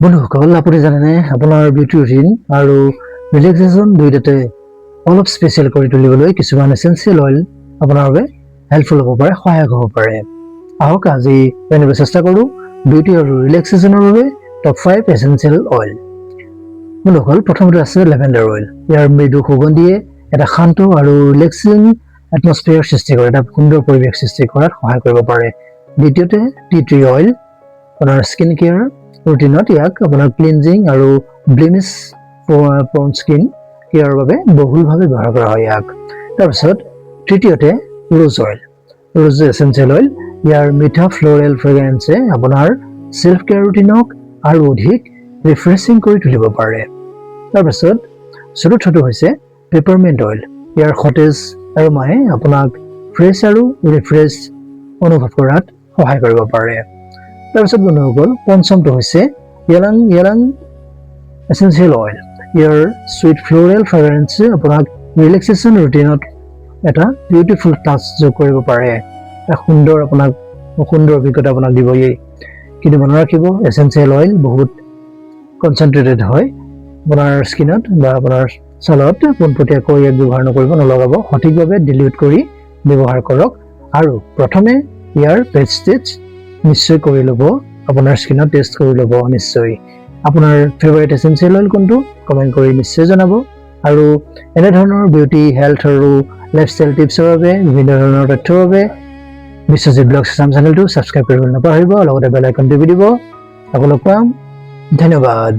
বন্ধুসকল, আপুনি জানেনে আপোনাৰ বিউটি ৰুটিন আৰু ৰিলেক্সেশ্যন দুয়োটাতে অলপ স্পেচিয়েল কৰি তুলিবলৈ কিছুমান এচেঞ্চিয়েল অইল আপোনাৰ বাবে হেল্পফুল হ'ব পাৰে, সহায়ক হ'ব পাৰে। আহক আজি জানিব চেষ্টা কৰোঁ বিউটি আৰু ৰিলেক্সেশ্যনৰ বাবে টপ 5 এচেঞ্চিয়েল অইল। বন্ধুসকল, প্ৰথমতে আছে লেভেণ্ডাৰ অইল। ইয়াৰ মৃদু সুগন্ধিয়ে এটা শান্ত আৰু ৰিলেক্সিং এটমস্ফিয়াৰ সৃষ্টি কৰে, এটা সুন্দৰ পৰিৱেশ সৃষ্টি কৰাত সহায় কৰিব পাৰে। দ্বিতীয়তে টি ট্ৰী অইল। আপোনাৰ স্কিন কেয়াৰ ৰুটিনত ইয়াক আপোনাৰ ক্লিনজিং আৰু ব্লেমিছ প্ৰন স্কিন কেয়াৰৰ বাবে বহুলভাৱে ব্যৱহাৰ কৰা হয় ইয়াক। তাৰপিছত তৃতীয়তে ৰ'জ অইল। ৰ'জ এচেঞ্চিয়েল অইল। ইয়াৰ মিঠা ফ্ল'ৰেল ফ্ৰেগ্ৰেন্সে আপোনাৰ চেল্ফ কেয়াৰ ৰুটিনক আৰু অধিক ৰিফ্ৰেছিং কৰি তুলিব পাৰে। তাৰপিছত চতুৰ্থটো হৈছে পেপাৰমেণ্ট অইল। ইয়াৰ সতেজ এৰোমাই আপোনাক ফ্ৰেছ আৰু ৰিফ্ৰেছ অনুভৱ কৰাত সহায় কৰিব পাৰে। তাৰপিছত বন্ধুসকল, পঞ্চমটো হৈছে য়ালাং এচেঞ্চিয়েল অইল। ইয়াৰ চুইট ফ্ল'ৰেল ফ্ৰেগ্ৰেন্সে আপোনাক ৰিলেক্সেশ্যন ৰুটিনত এটা বিউটিফুল টাচ যোগ কৰিব পাৰে। এটা সুন্দৰ অভিজ্ঞতা আপোনাক দিব। কিন্তু মনত ৰাখিব, এচেঞ্চিয়েল অইল বহুত কনচেনট্ৰেটেড হয়। আপোনাৰ স্কিনত বা আপোনাৰ ছালত পোনপটীয়াকৈ ইয়াক ব্যৱহাৰ নলগাব। সঠিকভাৱে ডিলিউট কৰি ব্যৱহাৰ কৰক আৰু প্ৰথমে ইয়াৰ পেজ নিশ্চয় কৰি ল'ব, আপোনাৰ স্কিনত টেষ্ট কৰি ল'ব নিশ্চয়। আপোনাৰ ফেভাৰিট এচেঞ্চিয়েল অইল কোনটো কমেণ্ট কৰি নিশ্চয় জনাব। আৰু এনেধৰণৰ বিউটি, হেল্থ আৰু লাইফষ্টাইল টিপছৰ বাবে, বিভিন্ন ধৰণৰ তথ্যৰ বাবে বিশ্বজিৎ ব্লগছ আছাম চেনেলটো ছাবস্ক্ৰাইব কৰিবলৈ নাপাহৰিব, লগতে বেল আইকন টিপি দিব। আপোনাক পাম। ধন্যবাদ।